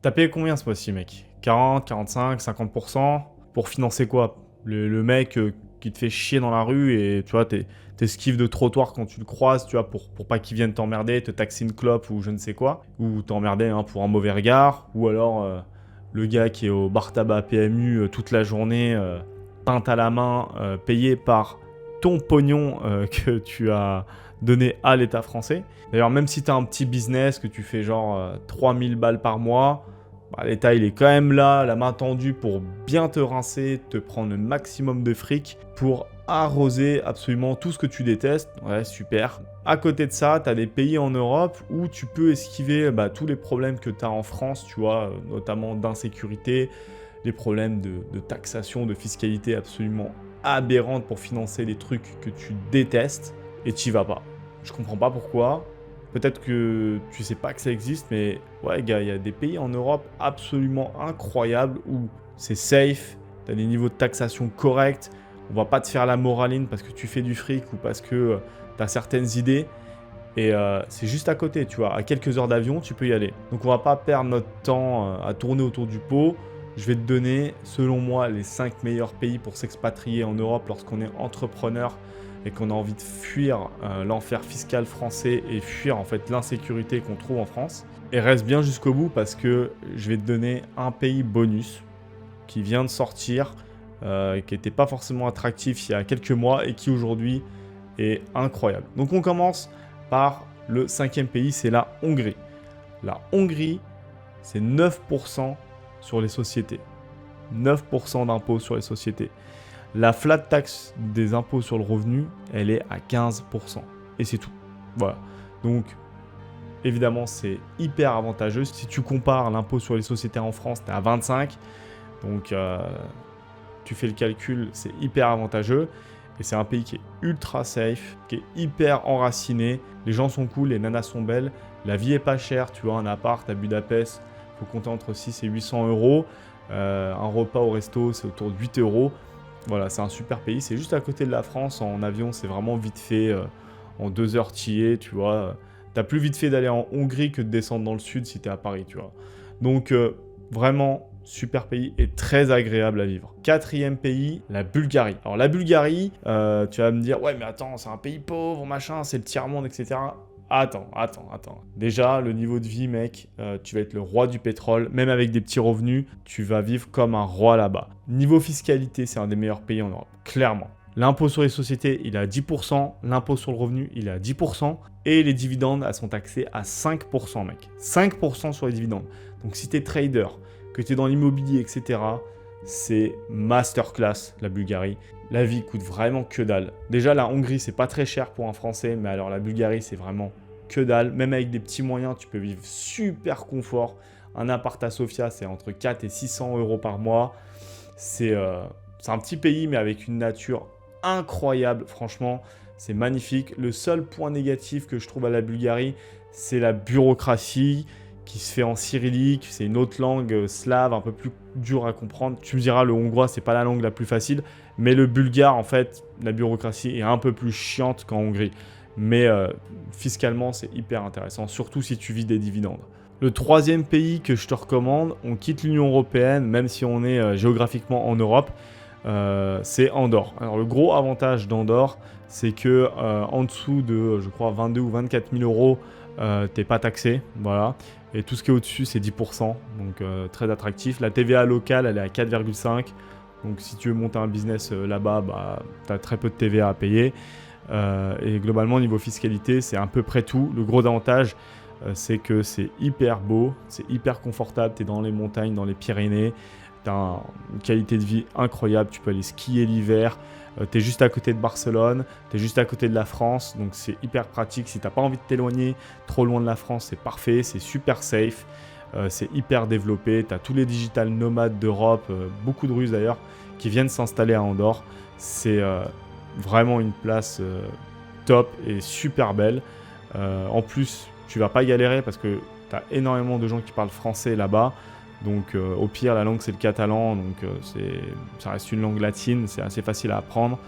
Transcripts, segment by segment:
T'as payé combien ce mois-ci, mec? 40, 45, 50%? Pour financer quoi? Le mec qui te fait chier dans la rue et tu vois, t'esquives de trottoir quand tu le croises, tu vois, pour pas qu'il vienne t'emmerder, te taxer une clope ou je ne sais quoi. Ou t'emmerder hein, pour un mauvais regard. Ou alors le gars qui est au bar tabac PMU toute la journée, peinte à la main, payé par ton pognon que tu as donné à l'État français. D'ailleurs, même si tu as un petit business, que tu fais genre 3000 balles par mois, bah, l'État il est quand même là, la main tendue pour bien te rincer, te prendre le maximum de fric pour arroser absolument tout ce que tu détestes. Ouais, super. À côté de ça, tu as des pays en Europe où tu peux esquiver tous les problèmes que tu as en France, tu vois, notamment d'insécurité, les problèmes de taxation, de fiscalité absolument aberrante pour financer des trucs que tu détestes et tu vas pas. Je comprends pas pourquoi. Peut-être que tu sais pas que ça existe, mais ouais, gars, il y a des pays en Europe absolument incroyables où c'est safe, tu as des niveaux de taxation corrects, on va pas te faire la moraline parce que tu fais du fric ou parce que tu as certaines idées. Et c'est juste à côté, tu vois, à quelques heures d'avion, tu peux y aller. Donc on va pas perdre notre temps à tourner autour du pot. Je vais te donner, selon moi, les 5 meilleurs pays pour s'expatrier en Europe lorsqu'on est entrepreneur et qu'on a envie de fuir l'enfer fiscal français et fuir en fait l'insécurité qu'on trouve en France. Et reste bien jusqu'au bout parce que je vais te donner un pays bonus qui vient de sortir, qui n'était pas forcément attractif il y a quelques mois et qui aujourd'hui est incroyable. Donc on commence par le 5e pays, c'est la Hongrie. La Hongrie, c'est 9% sur les sociétés. 9% d'impôts sur les sociétés. La flat tax des impôts sur le revenu, elle est à 15%. Et c'est tout. Voilà. Donc, évidemment, c'est hyper avantageux. Si tu compares l'impôt sur les sociétés en France, tu es à 25%. Donc, tu fais le calcul, c'est hyper avantageux. Et c'est un pays qui est ultra safe, qui est hyper enraciné. Les gens sont cool, les nanas sont belles. La vie est pas chère. Tu vois, un appart à Budapest, il faut compter entre 6 et 800 euros. Un repas au resto, c'est autour de 8 euros. Voilà, c'est un super pays. C'est juste à côté de la France. En avion, c'est vraiment vite fait. En 2 heures, t'y es, tu vois. T'as plus vite fait d'aller en Hongrie que de descendre dans le sud si t'es à Paris, tu vois. Donc, vraiment, super pays et très agréable à vivre. 4e pays, la Bulgarie. Alors, la Bulgarie, tu vas me dire, ouais, mais attends, c'est un pays pauvre, machin, c'est le tiers-monde, etc. Attends. Déjà, le niveau de vie, mec, tu vas être le roi du pétrole. Même avec des petits revenus, tu vas vivre comme un roi là-bas. Niveau fiscalité, c'est un des meilleurs pays en Europe, clairement. L'impôt sur les sociétés, il est à 10%. L'impôt sur le revenu, il est à 10%. Et les dividendes, elles sont taxées à 5%, mec. 5% sur les dividendes. Donc, si tu es trader, que tu es dans l'immobilier, etc., c'est masterclass, la Bulgarie. La vie coûte vraiment que dalle. Déjà, la Hongrie, c'est pas très cher pour un Français, mais alors la Bulgarie, c'est vraiment que dalle. Même avec des petits moyens, tu peux vivre super confort. Un appart à Sofia, c'est entre 4 et 600 euros par mois. C'est un petit pays, mais avec une nature incroyable. Franchement, c'est magnifique. Le seul point négatif que je trouve à la Bulgarie, c'est la bureaucratie qui se fait en cyrillique. C'est une autre langue slave, un peu plus dure à comprendre. Tu me diras, le hongrois, c'est pas la langue la plus facile. Mais le bulgare, en fait, la bureaucratie est un peu plus chiante qu'en Hongrie. Mais fiscalement, c'est hyper intéressant, surtout si tu vis des dividendes. Le 3e pays que je te recommande, on quitte l'Union Européenne, même si on est géographiquement en Europe, c'est Andorre. Alors le gros avantage d'Andorre, c'est que en dessous de, je crois, 22 ou 24 000 euros, t'es pas taxé, voilà. Et tout ce qui est au-dessus, c'est 10%, donc très attractif. La TVA locale, elle est à 4,5%. Donc si tu veux monter un business là-bas, tu as très peu de TVA à payer. Et globalement, niveau fiscalité, c'est à peu près tout. Le gros avantage, c'est que c'est hyper beau, c'est hyper confortable. Tu es dans les montagnes, dans les Pyrénées. Tu as une qualité de vie incroyable. Tu peux aller skier l'hiver. Tu es juste à côté de Barcelone. Tu es juste à côté de la France. Donc c'est hyper pratique. Si tu n'as pas envie de t'éloigner trop loin de la France, c'est parfait. C'est super safe. C'est hyper développé. Tu as tous les digital nomades d'Europe, beaucoup de Russes d'ailleurs, qui viennent s'installer à Andorre. C'est vraiment une place top et super belle. En plus, tu vas pas galérer parce que tu as énormément de gens qui parlent français là-bas. Donc au pire, la langue c'est le catalan. Donc ça reste une langue latine. C'est assez facile à apprendre.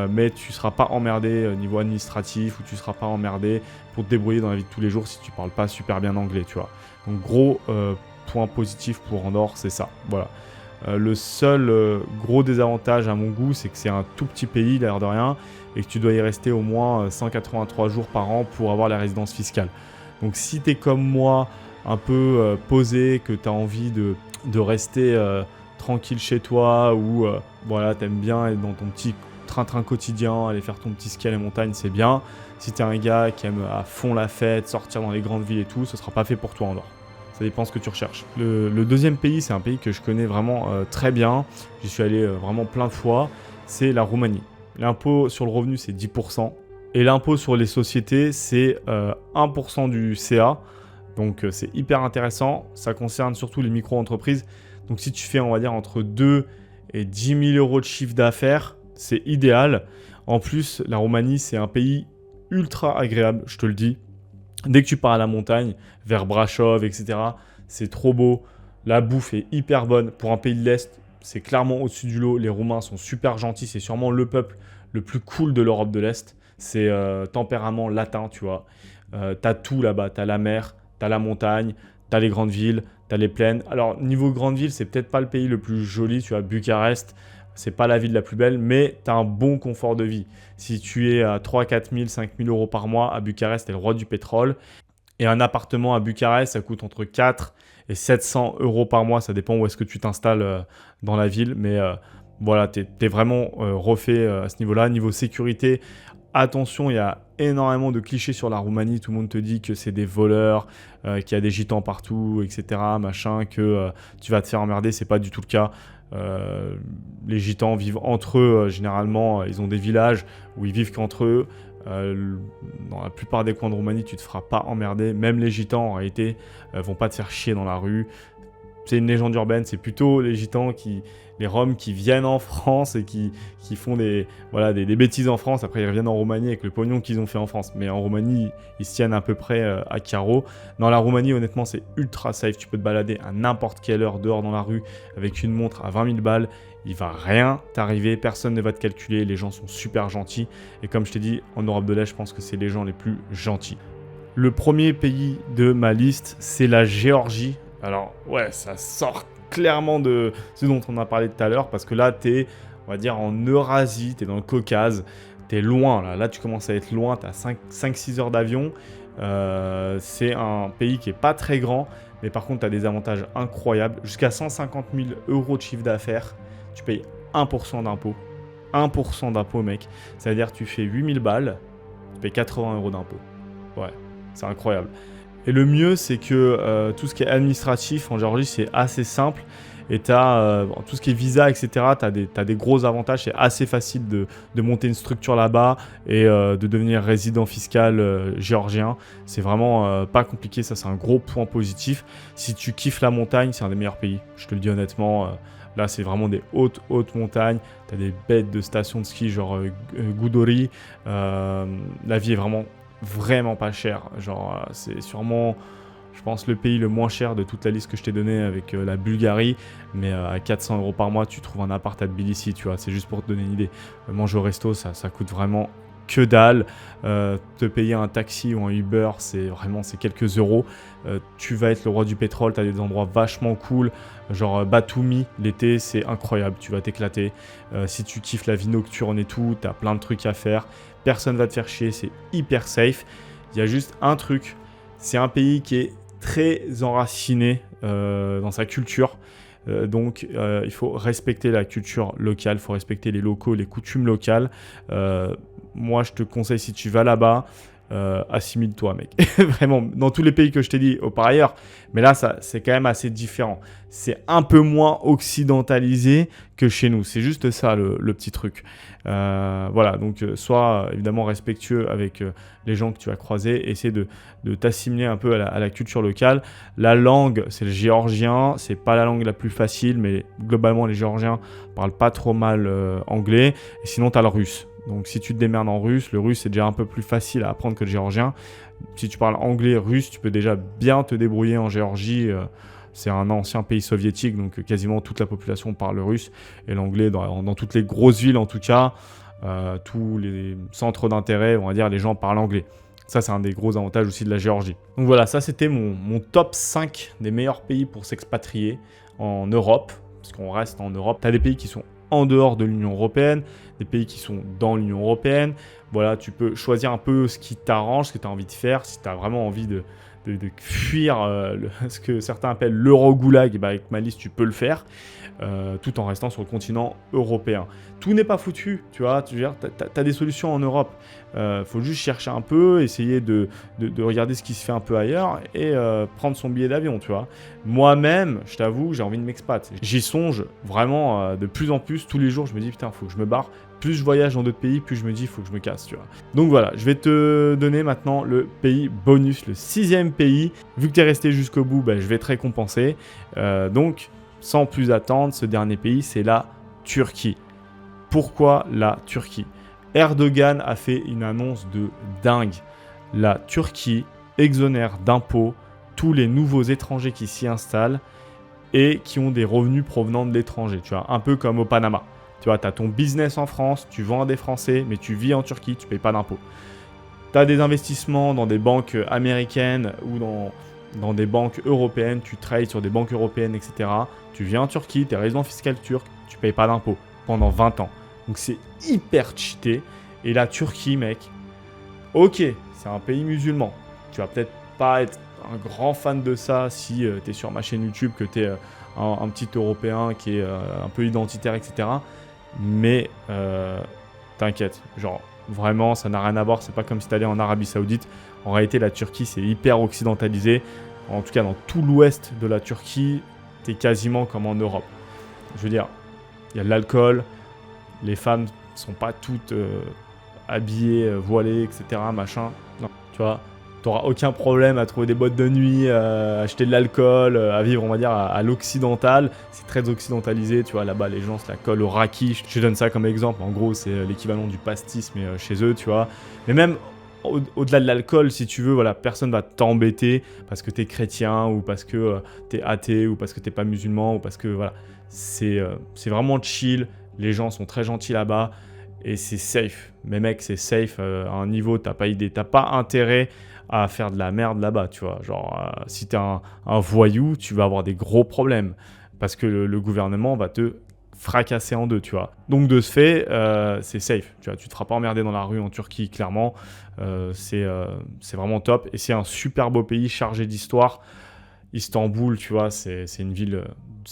Mais tu ne seras pas emmerdé au niveau administratif ou tu ne seras pas emmerdé pour te débrouiller dans la vie de tous les jours si tu ne parles pas super bien anglais, tu vois. Donc gros point positif pour Andorre, c'est ça. Voilà. Le seul gros désavantage à mon goût, c'est que c'est un tout petit pays, l'air de rien, et que tu dois y rester au moins 183 jours par an pour avoir la résidence fiscale. Donc si tu es comme moi, un peu posé, que tu as envie de rester tranquille chez toi, ou voilà, tu aimes bien être dans ton petit train-train quotidien, aller faire ton petit ski à la montagne, c'est bien. Si tu es un gars qui aime à fond la fête, sortir dans les grandes villes et tout, ce sera pas fait pour toi Andorre. Ça dépend ce que tu recherches. Le deuxième pays, c'est un pays que je connais vraiment très bien. J'y suis allé vraiment plein de fois. C'est la Roumanie. L'impôt sur le revenu, c'est 10%. Et l'impôt sur les sociétés, c'est 1% du CA. Donc c'est hyper intéressant. Ça concerne surtout les micro-entreprises. Donc si tu fais, on va dire, entre 2 et 10 000 euros de chiffre d'affaires, c'est idéal. En plus, la Roumanie, c'est un pays ultra agréable, je te le dis. Dès que tu pars à la montagne, vers Brașov, etc., c'est trop beau. La bouffe est hyper bonne. Pour un pays de l'Est, c'est clairement au-dessus du lot. Les Roumains sont super gentils. C'est sûrement le peuple le plus cool de l'Europe de l'Est. C'est tempérament latin, tu vois. T'as tout là-bas. T'as la mer, t'as la montagne, t'as les grandes villes, t'as les plaines. Alors, niveau grande ville, c'est peut-être pas le pays le plus joli. Tu vois, Bucarest, c'est pas la ville la plus belle, mais tu as un bon confort de vie. Si tu es à 3 4 000, 5 000 euros par mois, à Bucarest, tu es le roi du pétrole. Et un appartement à Bucarest, ça coûte entre 4 et 700 euros par mois. Ça dépend où est-ce que tu t'installes dans la ville. Mais voilà, tu es vraiment refait à ce niveau-là. Niveau sécurité, attention, il y a énormément de clichés sur la Roumanie. Tout le monde te dit que c'est des voleurs, qu'il y a des gitans partout, etc. Machin, que tu vas te faire emmerder. C'est pas du tout le cas. Les gitans vivent entre eux, généralement ils ont des villages où ils vivent qu'entre eux. Dans la plupart des coins de Roumanie, tu te feras pas emmerder. Même les gitans en réalité vont pas te faire chier dans la rue. C'est une légende urbaine, c'est plutôt les gitans, les Roms qui viennent en France et qui font des bêtises en France. Après, ils reviennent en Roumanie avec le pognon qu'ils ont fait en France. Mais en Roumanie, ils se tiennent à peu près à carreau. Dans la Roumanie, honnêtement, c'est ultra safe. Tu peux te balader à n'importe quelle heure dehors dans la rue avec une montre à 20 000 balles. Il va rien t'arriver, personne ne va te calculer. Les gens sont super gentils. Et comme je t'ai dit, en Europe de l'Est, je pense que c'est les gens les plus gentils. Le premier pays de ma liste, c'est la Géorgie. Alors, ouais, ça sort clairement de ce dont on a parlé tout à l'heure, parce que là, t'es, on va dire, en Eurasie, t'es dans le Caucase, t'es loin, là, tu commences à être loin, t'as 5-6 heures d'avion, c'est un pays qui est pas très grand, mais par contre, t'as des avantages incroyables, jusqu'à 150 000 euros de chiffre d'affaires, tu payes 1% d'impôt, 1% d'impôt, mec, c'est-à-dire tu fais 8 000 balles, tu payes 80 euros d'impôt, ouais, c'est incroyable. Et le mieux, c'est que tout ce qui est administratif en Géorgie, c'est assez simple. Et tu as tout ce qui est visa, etc. Tu as des gros avantages. C'est assez facile de monter une structure là-bas et de devenir résident fiscal géorgien. C'est vraiment pas compliqué. Ça, c'est un gros point positif. Si tu kiffes la montagne, c'est un des meilleurs pays. Je te le dis honnêtement. Là, c'est vraiment des hautes montagnes. Tu as des bêtes de stations de ski, genre Gudori. La vie est vraiment pas cher. Genre, c'est sûrement, je pense, le pays le moins cher de toute la liste que je t'ai donnée avec la Bulgarie. Mais à 400 euros par mois, tu trouves un appart à Tbilissi, tu vois. C'est juste pour te donner une idée. Manger au resto, ça coûte vraiment que dalle. Te payer un taxi ou un Uber, c'est quelques euros. Tu vas être le roi du pétrole, tu as des endroits vachement cool. Genre Batumi, l'été, c'est incroyable, tu vas t'éclater. Si tu kiffes la vie nocturne et tout, tu as plein de trucs à faire. Personne va te faire chier, c'est hyper safe. Il y a juste un truc, c'est un pays qui est très enraciné dans sa culture. Donc il faut respecter la culture locale, il faut respecter les locaux, les coutumes locales. Moi, je te conseille, si tu vas là-bas, assimile-toi, mec. Vraiment, dans tous les pays que je t'ai dit par ailleurs. Mais là, c'est quand même assez différent. C'est un peu moins occidentalisé que chez nous. C'est juste ça, le petit truc. Voilà, donc sois évidemment respectueux avec les gens que tu vas croiser. Essaie de t'assimiler un peu à la culture locale. La langue, c'est le géorgien. C'est pas la langue la plus facile, mais globalement, les Géorgiens parlent pas trop mal anglais. Et sinon, tu as le russe. Donc si tu te démerdes en russe, le russe c'est déjà un peu plus facile à apprendre que le géorgien. Si tu parles anglais, russe, tu peux déjà bien te débrouiller en Géorgie. C'est un ancien pays soviétique, donc quasiment toute la population parle russe. Et l'anglais, dans toutes les grosses villes en tout cas, tous les centres d'intérêt, on va dire, les gens parlent anglais. Ça, c'est un des gros avantages aussi de la Géorgie. Donc voilà, ça c'était mon top 5 des meilleurs pays pour s'expatrier en Europe, parce qu'on reste en Europe. Tu as des pays qui sont en dehors de l'Union européenne, des pays qui sont dans l'Union européenne. Voilà, tu peux choisir un peu ce qui t'arrange, ce que tu as envie de faire. Si tu as vraiment envie de fuir ce que certains appellent l'euro-goulag, bah avec ma liste, tu peux le faire, tout en restant sur le continent européen. Tout n'est pas foutu, tu vois, tu as des solutions en Europe. Faut juste chercher un peu, essayer de regarder ce qui se fait un peu ailleurs et prendre son billet d'avion, tu vois. Moi-même, je t'avoue, j'ai envie de m'expat. J'y songe vraiment de plus en plus. Tous les jours, je me dis, putain, faut que je me barre. Plus je voyage dans d'autres pays, plus je me dis, il faut que je me casse, tu vois. Donc voilà, je vais te donner maintenant le pays bonus, le 6e pays. Vu que tu es resté jusqu'au bout, bah, je vais te récompenser. Donc, sans plus attendre, ce dernier pays, c'est la Turquie. Pourquoi la Turquie ? Erdogan a fait une annonce de dingue. La Turquie exonère d'impôts tous les nouveaux étrangers qui s'y installent et qui ont des revenus provenant de l'étranger. Tu vois, un peu comme au Panama. Tu vois, tu as ton business en France, tu vends à des Français, mais tu vis en Turquie, tu ne payes pas d'impôts. Tu as des investissements dans des banques américaines ou dans des banques européennes, tu trades sur des banques européennes, etc. Tu vis en Turquie, tu es résident fiscal turc, tu ne payes pas d'impôts pendant 20 ans. Donc c'est hyper cheaté. Et la Turquie, mec, ok, c'est un pays musulman. Tu vas peut-être pas être un grand fan de ça si tu es sur ma chaîne YouTube, que tu es un petit Européen qui est un peu identitaire, etc. Mais t'inquiète, genre vraiment ça n'a rien à voir, c'est pas comme si t'allais en Arabie Saoudite. En réalité la Turquie c'est hyper occidentalisé, en tout cas dans tout l'ouest de la Turquie, t'es quasiment comme en Europe. Je veux dire, il y a de l'alcool, les femmes sont pas toutes habillées, voilées, etc. machin, non, tu vois. T'auras aucun problème à trouver des boîtes de nuit, à acheter de l'alcool, à vivre, on va dire, à l'occidental. C'est très occidentalisé, tu vois, là-bas, les gens se la collent au raki. Je te donne ça comme exemple. En gros, c'est l'équivalent du pastis, mais chez eux, tu vois. Mais même au-delà de l'alcool, si tu veux, voilà, personne va t'embêter parce que t'es chrétien ou parce que t'es athée ou parce que t'es pas musulman ou parce que, voilà, c'est vraiment chill. Les gens sont très gentils là-bas et c'est safe. Mais mec, c'est safe à un niveau, t'as pas idée. T'as pas intérêt à faire de la merde là-bas, tu vois. Genre, si t'es un voyou, tu vas avoir des gros problèmes parce que le gouvernement va te fracasser en deux, tu vois. Donc, de ce fait, c'est safe, tu vois. Tu te feras pas emmerder dans la rue en Turquie, clairement. C'est vraiment top et c'est un super beau pays chargé d'histoire. Istanbul, tu vois, c'est une ville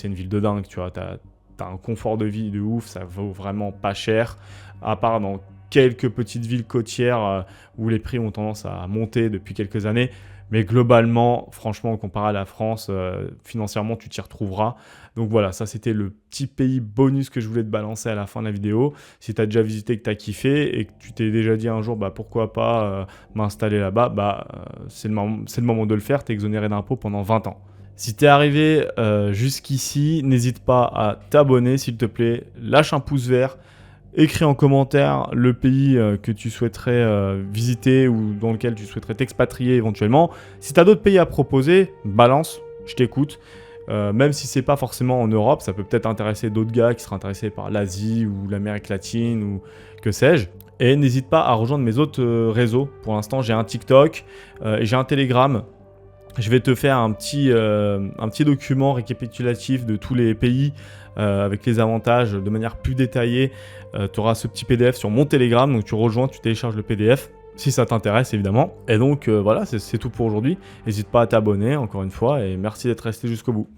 de dingue, tu vois. T'as un confort de vie de ouf, ça vaut vraiment pas cher, à part dans quelques petites villes côtières où les prix ont tendance à monter depuis quelques années. Mais globalement, franchement, comparé à la France, financièrement, tu t'y retrouveras. Donc voilà, ça c'était le petit pays bonus que je voulais te balancer à la fin de la vidéo. Si tu as déjà visité, que tu as kiffé et que tu t'es déjà dit un jour, bah, pourquoi pas m'installer là-bas, bah, c'est le moment de le faire, tu es exonéré d'impôts pendant 20 ans. Si tu es arrivé jusqu'ici, n'hésite pas à t'abonner, s'il te plaît. Lâche un pouce vert. Écris en commentaire le pays que tu souhaiterais visiter ou dans lequel tu souhaiterais t'expatrier éventuellement. Si tu as d'autres pays à proposer, balance, je t'écoute. Même si c'est pas forcément en Europe, ça peut peut-être intéresser d'autres gars qui seraient intéressés par l'Asie ou l'Amérique latine ou que sais-je. Et n'hésite pas à rejoindre mes autres réseaux. Pour l'instant, j'ai un TikTok et j'ai un Telegram. Je vais te faire un petit document récapitulatif de tous les pays avec les avantages de manière plus détaillée. Tu auras ce petit PDF sur mon Telegram, donc tu rejoins, tu télécharges le PDF si ça t'intéresse évidemment. Et donc voilà, c'est tout pour aujourd'hui. N'hésite pas à t'abonner encore une fois et merci d'être resté jusqu'au bout.